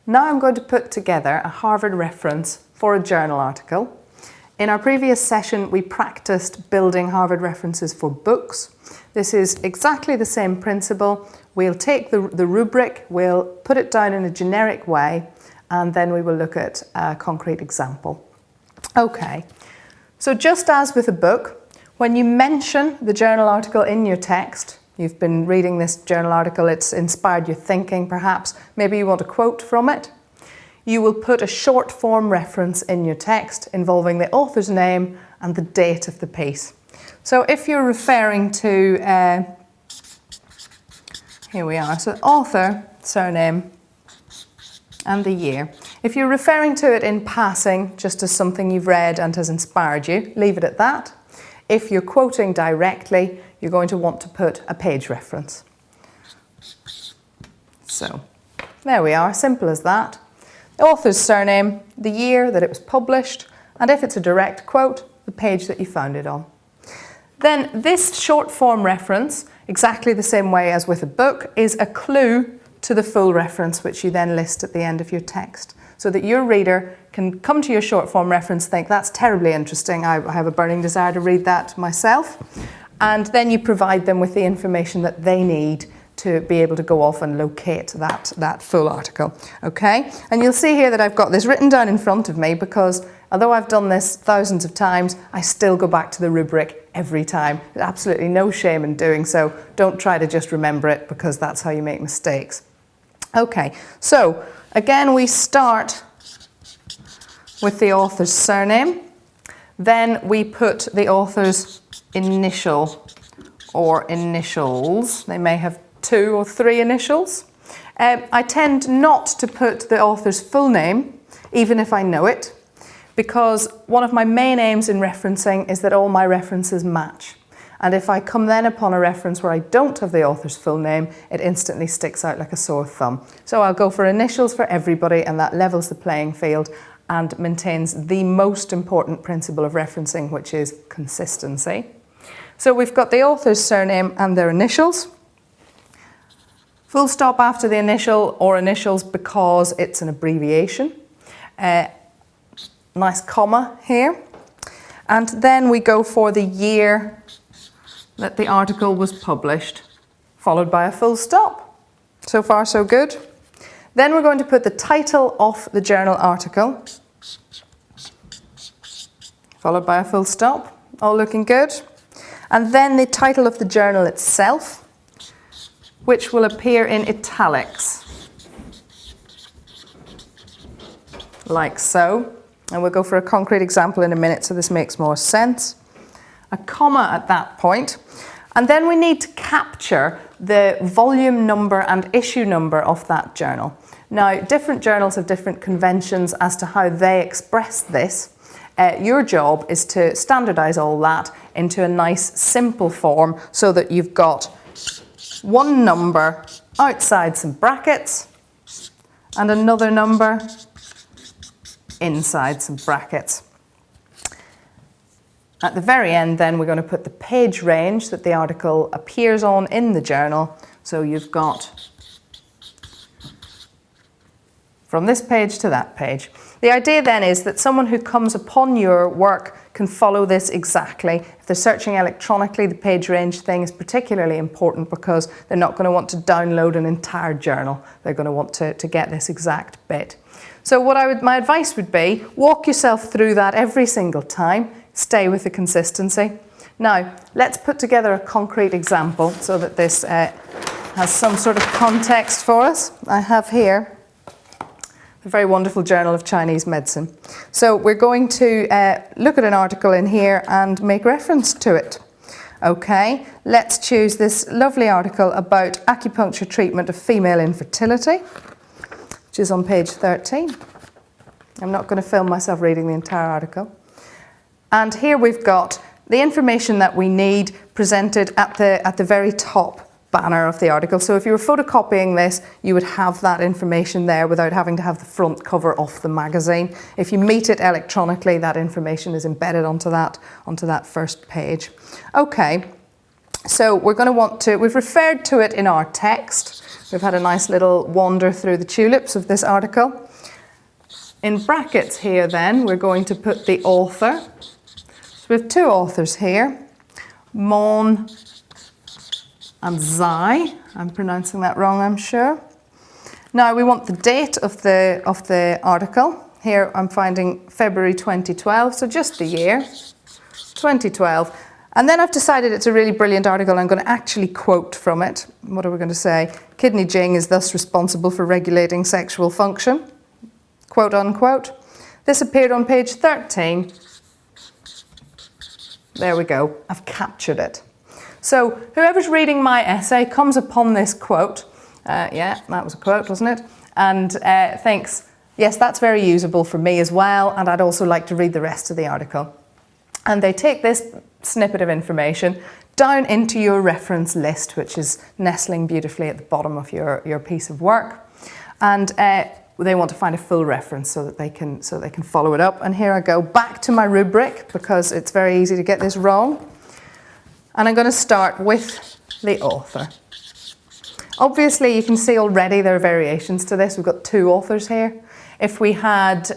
Now I'm going to put together a Harvard reference for a journal article. In our previous session, we practiced building Harvard references for books. This is exactly the same principle. We'll take the rubric, we'll put it down in a generic way, and then we will look at a concrete example. Okay, so just as with a book, when you mention the journal article in your text, you've been reading this journal article, it's inspired your thinking perhaps, maybe you want a quote from it, you will put a short form reference in your text involving the author's name and the date of the piece. So if you're referring to, here we are, so author, surname, and the year. If you're referring to it in passing, just as something you've read and has inspired you, leave it at that. If you're quoting directly, you're going to want to put a page reference. So, there we are, simple as that. The author's surname, the year that it was published, and if it's a direct quote, the page that you found it on. Then this short form reference, exactly the same way as with a book, is a clue to the full reference which you then list at the end of your text, so that your reader can come to your short form reference, think that's terribly interesting, I have a burning desire to read that myself, and then you provide them with the information that they need to be able to go off and locate that full article. Okay, and you'll see here that I've got this written down in front of me because although I've done this thousands of times, I still go back to the rubric every time. There's absolutely no shame in doing so. Don't try to just remember it because that's how you make mistakes. Okay, so again we start with the author's surname, then we put the author's initial or initials. They may have 2 or 3 initials. I tend not to put the author's full name, even if I know it, because one of my main aims in referencing is that all my references match. And if I come then upon a reference where I don't have the author's full name, it instantly sticks out like a sore thumb. So I'll go for initials for everybody, and that levels the playing field and maintains the most important principle of referencing, which is consistency. So we've got the author's surname and their initials. Full stop after the initial or initials because it's an abbreviation. Nice comma here. And then we go for the year that the article was published, followed by a full stop. So far, so good. Then we're going to put the title of the journal article, followed by a full stop. All looking good. And then the title of the journal itself, which will appear in italics, like so. And we'll go for a concrete example in a minute so this makes more sense. A comma at that point. And then we need to capture the volume number and issue number of that journal. Now, different journals have different conventions as to how they express this. Your job is to standardize all that into a nice, simple form so that you've got one number outside some brackets and another number inside some brackets. At the very end then we're going to put the page range that the article appears on in the journal. So you've got from this page to that page. The idea then is that someone who comes upon your work can follow this exactly. If they're searching electronically, the page range thing is particularly important because they're not going to want to download an entire journal. They're going to want to get this exact bit. So my advice would be, walk yourself through that every single time, stay with the consistency. Now, let's put together a concrete example so that this has some sort of context for us. I have here a very wonderful journal of Chinese medicine. So we're going to look at an article in here and make reference to it. Okay, let's choose this lovely article about acupuncture treatment of female infertility, which is on page 13. I'm not going to film myself reading the entire article. And here we've got the information that we need presented at the very top banner of the article. So if you were photocopying this, you would have that information there without having to have the front cover off the magazine. If you meet it electronically, that information is embedded onto that first page. Okay, So we're going to want to, we've referred to it in our text. We've had a nice little wander through the tulips of this article. In brackets here then, we're going to put the author. So we have two authors here, Mon and Zai. I'm pronouncing that wrong, I'm sure. Now we want the date of the article. Here I'm finding February 2012, so just the year, 2012. And then I've decided it's a really brilliant article. I'm going to actually quote from it. What are we going to say? Kidney Jing is thus responsible for regulating sexual function, quote unquote. This appeared on page 13. There we go. I've captured it. So whoever's reading my essay comes upon this quote. Yeah, that was a quote, wasn't it? And thinks, yes, that's very usable for me as well. And I'd also like to read the rest of the article. And they take this snippet of information down into your reference list, which is nestling beautifully at the bottom of your piece of work. And they want to find a full reference so that they can follow it up. And here I go back to my rubric, because it's very easy to get this wrong. And I'm going to start with the author. Obviously, you can see already there are variations to this. We've got two authors here. If we had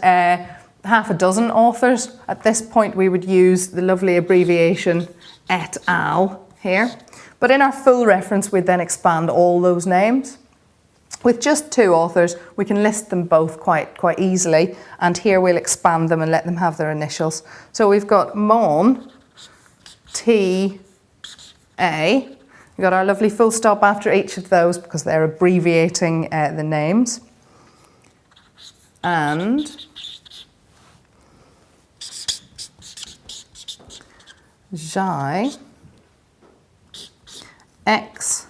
half a dozen authors, at this point we would use the lovely abbreviation et al. Here. But in our full reference, we'd then expand all those names. With just two authors, we can list them both quite easily, and here we'll expand them and let them have their initials. So we've got Mon, T, A. We've got our lovely full stop after each of those because they're abbreviating the names. And Zai, X,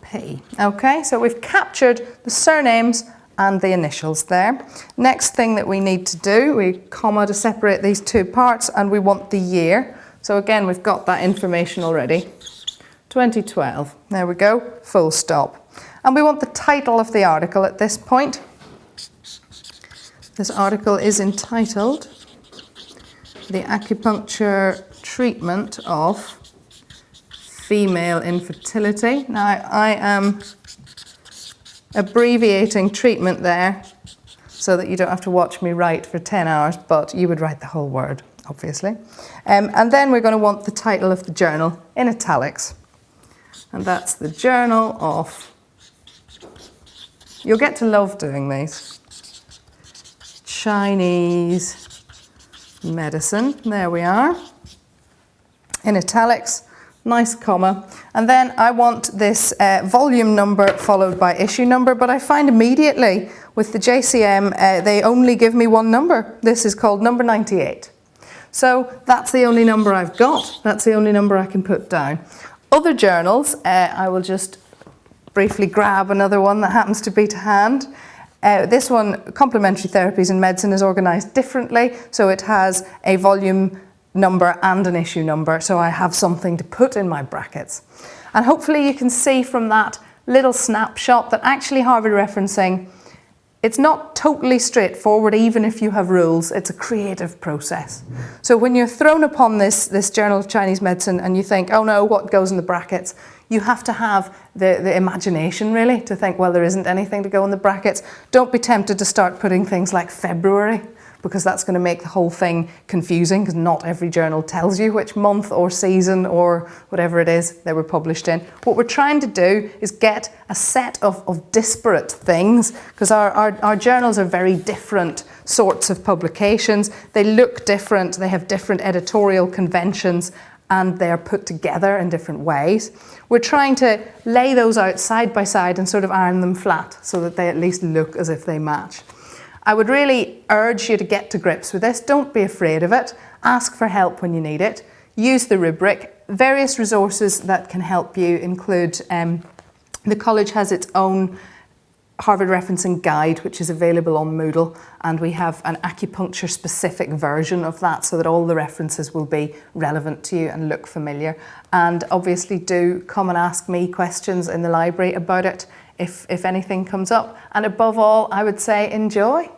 P. Okay, so we've captured the surnames and the initials there. Next thing that we need to do, we comma to separate these two parts, and we want the year. So again, we've got that information already. 2012. There we go, full stop. And we want the title of the article at this point. This article is entitled The Acupuncture Treatment of Female Infertility. Now, I am abbreviating treatment there so that you don't have to watch me write for 10 hours, but you would write the whole word, obviously. And then we're going to want the title of the journal in italics. And that's the Journal of... You'll get to love doing these. Chinese Medicine. There we are. In italics. Nice comma. And then I want this volume number followed by issue number, but I find immediately with the JCM they only give me one number. This is called number 98. So that's the only number I've got. That's the only number I can put down. Other journals, I will just briefly grab another one that happens to be to hand. This one, Complementary Therapies in Medicine, is organised differently, so it has a volume number and an issue number, so I have something to put in my brackets. And hopefully you can see from that little snapshot that actually Harvard referencing, it's not totally straightforward even if you have rules. It's a creative process. So when you're thrown upon this Journal of Chinese Medicine and you think, oh no, what goes in the brackets? You have to have the imagination really to think, well, there isn't anything to go in the brackets. Don't be tempted to start putting things like February, because that's going to make the whole thing confusing, because not every journal tells you which month or season or whatever it is they were published in. What we're trying to do is get a set of disparate things, because our journals are very different sorts of publications. They look different, they have different editorial conventions, and they're put together in different ways. We're trying to lay those out side by side and sort of iron them flat so that they at least look as if they match. I would really urge you to get to grips with this. Don't be afraid of it. Ask for help when you need it. Use the rubric. Various resources that can help you include, the college has its own Harvard referencing guide, which is available on Moodle, and we have an acupuncture specific version of that so that all the references will be relevant to you and look familiar. And obviously do come and ask me questions in the library about it if anything comes up. And above all, I would say enjoy.